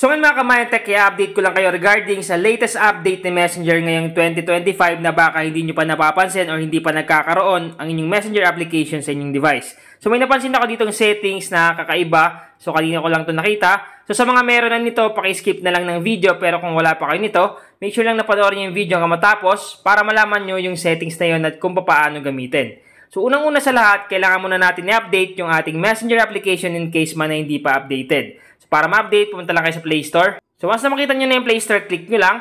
So ngayon mga ka-Mindtech, i-update ko lang kayo regarding sa latest update ni Messenger ngayong 2025 na baka hindi nyo pa napapansin or hindi pa nagkakaroon ang inyong Messenger application sa inyong device. So may napansin ako dito ng settings na kakaiba. So kanina ko lang ito nakita. So sa mga meron na nito, paki-skip na lang ng video. Pero kung wala pa kayo nito, make sure lang na panoorin nyo yung video hanggang matapos para malaman nyo yung settings na yun at kung paano gamitin. So unang-una sa lahat, kailangan muna natin i-update yung ating Messenger application in case man na hindi pa updated. Para ma-update, pumunta lang kayo sa Play Store. So once na makita nyo na yung Play Store, click nyo lang.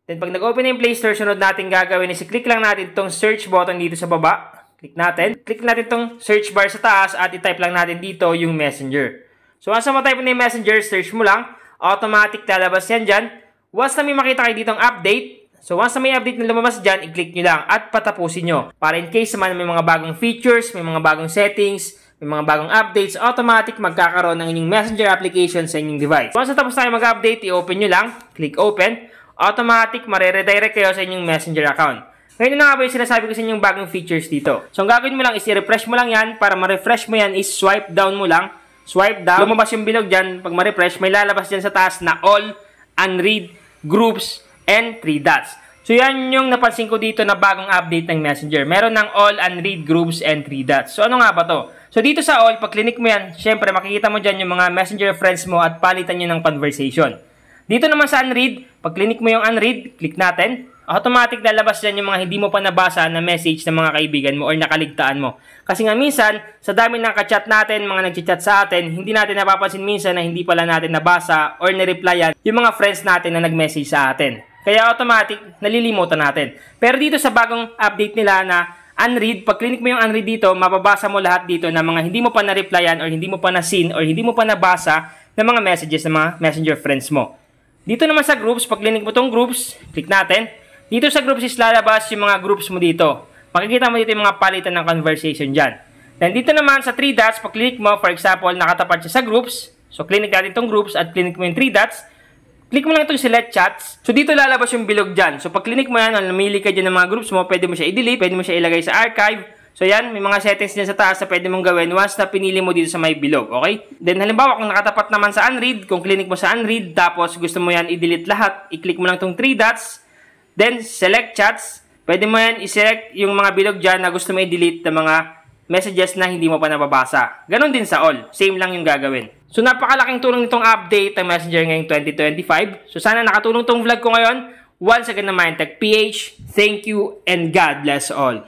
Then pag nag-open na yung Play Store, sunod natin gagawin is i-click lang natin itong search button dito sa baba. Click natin. Click natin itong search bar sa taas at i-type lang natin dito yung Messenger. So once na ma-type na yung Messenger, search mo lang. Automatic lalabas yan dyan. Once na may makita kayo ditong update, so once na may update na lumabas dyan, i-click nyo lang at patapusin nyo. Para in case naman may mga bagong features, may mga bagong settings, may mga bagong updates, automatic magkakaroon ng inyong Messenger application sa inyong device. Once na tapos tayo mag-update, i-open nyo lang, click open, automatic mareredirect kayo sa inyong Messenger account. Ngayon na nga ba yung sinasabi ko sa inyong bagong features dito. So ang gagawin mo lang is i-refresh mo lang yan. Para ma-refresh mo yan is swipe down mo lang. Swipe down, lumabas yung bilog dyan. Pag ma-refresh, may lalabas dyan sa taas na all, unread, groups, and 3 dots. So yan yung napansin ko dito na bagong update ng Messenger. Meron ng all, unread, groups, and 3 dots. So ano nga ba to? So dito sa all, pag click mo yan, syempre makikita mo dyan yung mga Messenger friends mo at palitan nyo ng conversation. Dito naman sa unread, pag click mo yung unread, click natin, automatic lalabas dyan yung mga hindi mo pa nabasa na message ng mga kaibigan mo or nakaligtaan mo. Kasi nga minsan, sa dami ng ka-chat natin, mga nag-chat sa atin, hindi natin napapansin minsan na hindi pala natin nabasa or nireplyan yung mga friends natin na nag-message sa atin. Kaya automatic, nalilimutan natin. Pero dito sa bagong update nila na unread, pag click mo yung unread dito, mababasa mo lahat dito na mga hindi mo pa na-replyan or hindi mo pa na-seen or hindi mo pa nabasa na mga messages ng mga Messenger friends mo. Dito naman sa groups, pag click mo itong groups, click natin. Dito sa groups is lalabas yung mga groups mo dito. Makikita mo dito yung mga palitan ng conversation dyan. Then dito naman sa 3 dots, pag click mo, for example, nakatapat siya sa groups. So click natin itong groups at click mo yung 3 dots. Click mo lang itong select chats. So dito lalabas yung bilog dyan. So pag click mo yan, namili ka dyan ng mga groups mo, pwede mo siya i-delete, pwede mo siya ilagay sa archive. So yan, may mga settings dyan sa taas na pwede mong gawin once na pinili mo dito sa may bilog. Okay? Then halimbawa, kung nakatapat naman sa unread, kung click mo sa unread, tapos gusto mo yan i-delete lahat, i-click mo lang itong 3 dots. Then select chats. Pwede mo yan i-select yung mga bilog dyan na gusto mo i-delete ng mga messages na hindi mo pa nababasa. Ganon din sa all. Same lang yung gagawin. So napakalaking tulong nitong update ng Messenger ngayong 2025. So sana nakatulong tong vlog ko ngayon. Once again na Mindtech PH, thank you and God bless all.